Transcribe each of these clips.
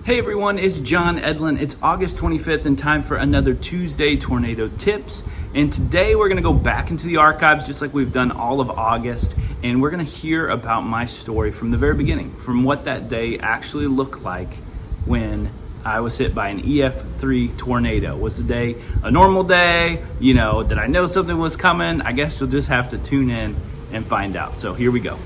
Hey everyone, it's Jon Edlin. It's August 25th and time for another Tuesday Tornado Tips. And today we're going to go back into the archives just like we've done all of August. And we're going to hear about my story from the very beginning, from what that day actually looked like when I was hit by an EF3 tornado. Was the day a normal day? Did I know something was coming? I guess you'll just have to tune in and find out. So here we go.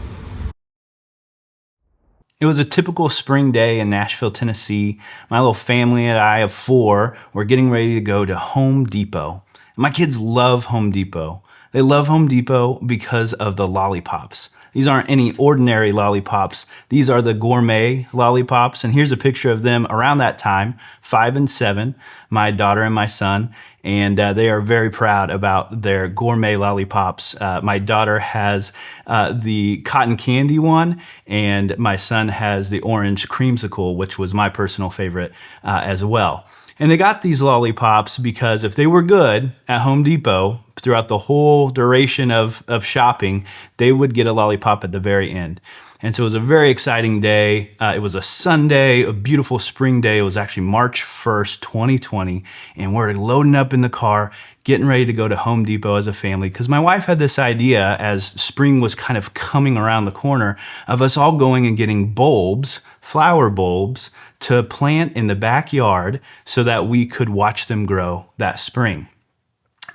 It was a typical spring day in Nashville, Tennessee. My little family and I of four were getting ready to go to Home Depot. And my kids love Home Depot. They love Home Depot because of the lollipops. These aren't any ordinary lollipops. These are the gourmet lollipops. And here's a picture of them around that time, 5 and 7, my daughter and my son. And they are very proud about their gourmet lollipops. My daughter has the cotton candy one, and my son has the orange creamsicle, which was my personal favorite as well. And they got these lollipops because if they were good at Home Depot throughout the whole duration of shopping, they would get a lollipop at the very end. And so it was a very exciting day. It was a Sunday, a beautiful spring day. It was actually March 1st, 2020. And we're loading up in the car, getting ready to go to Home Depot as a family. Because my wife had this idea as spring was kind of coming around the corner of us all going and getting bulbs, flower bulbs, to plant in the backyard so that we could watch them grow that spring.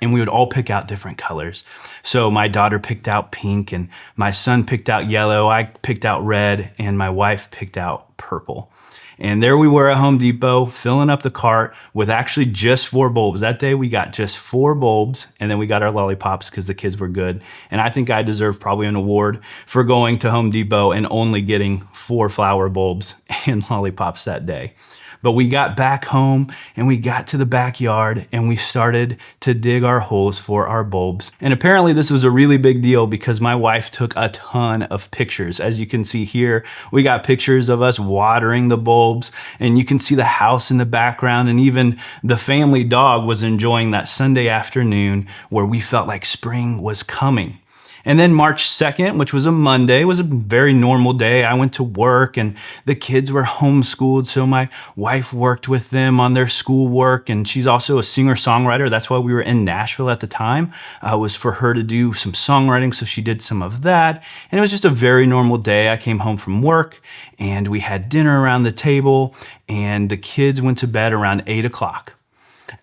And we would all pick out different colors. So my daughter picked out pink, and my son picked out yellow, I picked out red, and my wife picked out purple. And there we were at Home Depot, filling up the cart with actually just 4 bulbs. That day we got just 4 bulbs, and then we got our lollipops because the kids were good. And I think I deserve probably an award for going to Home Depot and only getting 4 flower bulbs and lollipops that day. But we got back home and we got to the backyard and we started to dig our holes for our bulbs. And apparently this was a really big deal because my wife took a ton of pictures. As you can see here, we got pictures of us watering the bulbs, and you can see the house in the background, and even the family dog was enjoying that Sunday afternoon where we felt like spring was coming. And then March 2nd, which was a Monday, was a very normal day. I went to work and the kids were homeschooled, so my wife worked with them on their schoolwork, and she's also a singer-songwriter. That's why we were in Nashville at the time, was for her to do some songwriting, so she did some of that. And it was just a very normal day. I came home from work and we had dinner around the table, and the kids went to bed around 8 o'clock.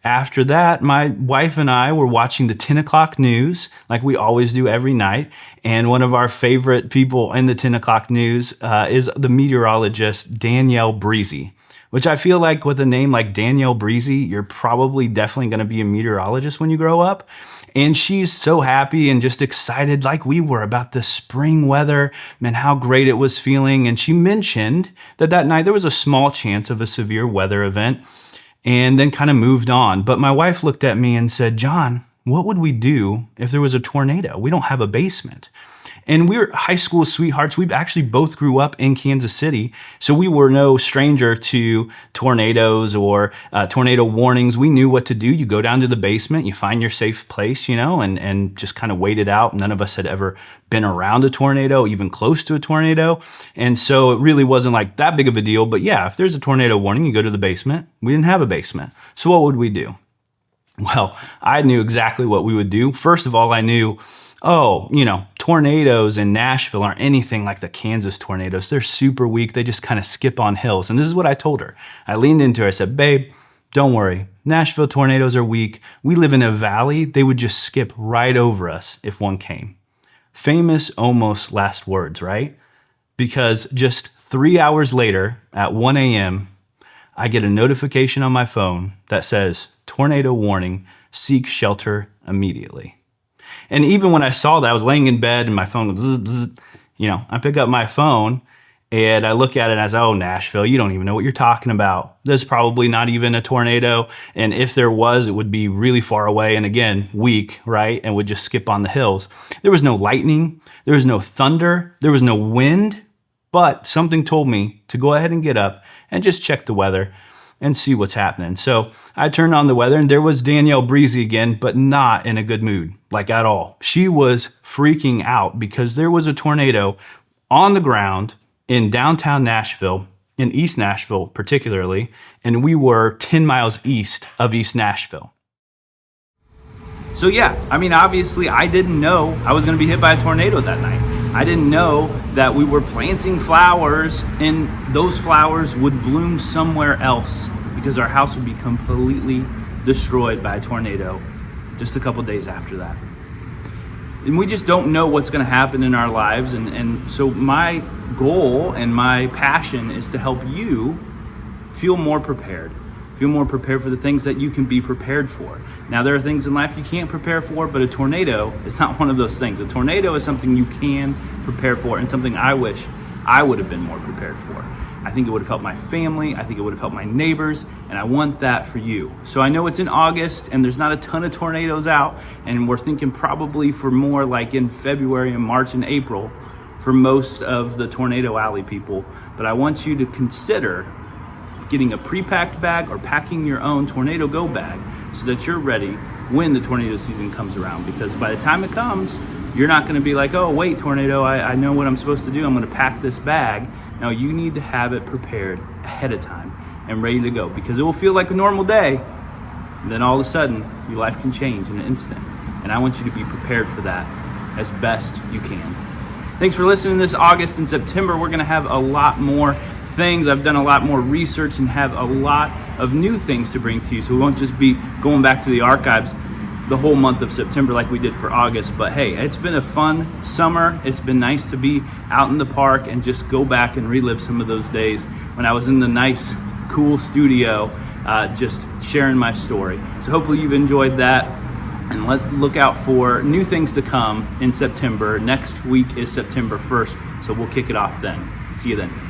After that, my wife and I were watching the 10 o'clock news like we always do every night. And one of our favorite people in the 10 o'clock news is the meteorologist Danielle Breezy, which I feel like with a name like Danielle Breezy, you're probably definitely going to be a meteorologist when you grow up. And she's so happy and just excited like we were about the spring weather and how great it was feeling. And she mentioned that night there was a small chance of a severe weather event, and then kind of moved on. But my wife looked at me and said, "John, what would we do if there was a tornado? We don't have a basement." And we were high school sweethearts. We actually both grew up in Kansas City, so we were no stranger to tornadoes or tornado warnings. We knew what to do. You go down to the basement, you find your safe place, and just kind of wait it out. None of us had ever been around a tornado, even close to a tornado. And so it really wasn't like that big of a deal. But yeah, if there's a tornado warning, you go to the basement. We didn't have a basement. So what would we do? Well, I knew exactly what we would do. First of all, I knew, tornadoes in Nashville aren't anything like the Kansas tornadoes. They're super weak. They just kind of skip on hills. And this is what I told her. I leaned into her. I said, "Babe, don't worry. Nashville tornadoes are weak. We live in a valley. They would just skip right over us if one came." Famous almost last words, right? Because just 3 hours later at 1 a.m., I get a notification on my phone that says, "Tornado warning, seek shelter immediately." And even when I saw that, I was laying in bed and my phone goes, zzz, zzz, I pick up my phone and I look at it and I say, "Oh, Nashville, you don't even know what you're talking about. There's probably not even a tornado. And if there was, it would be really far away. And again, weak, right? And would just skip on the hills." There was no lightning. There was no thunder. There was no wind. But something told me to go ahead and get up and just check the weather and see what's happening. So I turned on the weather and there was Danielle Breezy again, but not in a good mood, like at all. She was freaking out because there was a tornado on the ground in downtown Nashville in East Nashville particularly, and we were 10 miles east of East Nashville. So yeah, I mean, obviously I didn't know I was going to be hit by a tornado that night. I didn't know that we were planting flowers and those flowers would bloom somewhere else because our house would be completely destroyed by a tornado just a couple days after that. And we just don't know what's going to happen in our lives. And so my goal and my passion is to help you feel more prepared. Feel more prepared for the things that you can be prepared for. Now, there are things in life you can't prepare for, but a tornado is not one of those things. A tornado is something you can prepare for and something I wish I would have been more prepared for. I think it would have helped my family. I think it would have helped my neighbors, and I want that for you. So I know it's in August, and there's not a ton of tornadoes out, and we're thinking probably for more like in February and March and April for most of the Tornado Alley people. But I want you to consider getting a pre-packed bag or packing your own Tornado Go bag so that you're ready when the tornado season comes around. Because by the time it comes, you're not going to be like, oh, wait, tornado, I know what I'm supposed to do. I'm going to pack this bag. Now, you need to have it prepared ahead of time and ready to go because it will feel like a normal day. And then all of a sudden, your life can change in an instant. And I want you to be prepared for that as best you can. Thanks for listening this August and September. We're going to have a lot more things. I've done a lot more research and have a lot of new things to bring to you. So we won't just be going back to the archives the whole month of September like we did for August. But hey, it's been a fun summer. It's been nice to be out in the park and just go back and relive some of those days when I was in the nice, cool studio just sharing my story. So hopefully you've enjoyed that. And look out for new things to come in September. Next week is September 1st, so we'll kick it off then. See you then.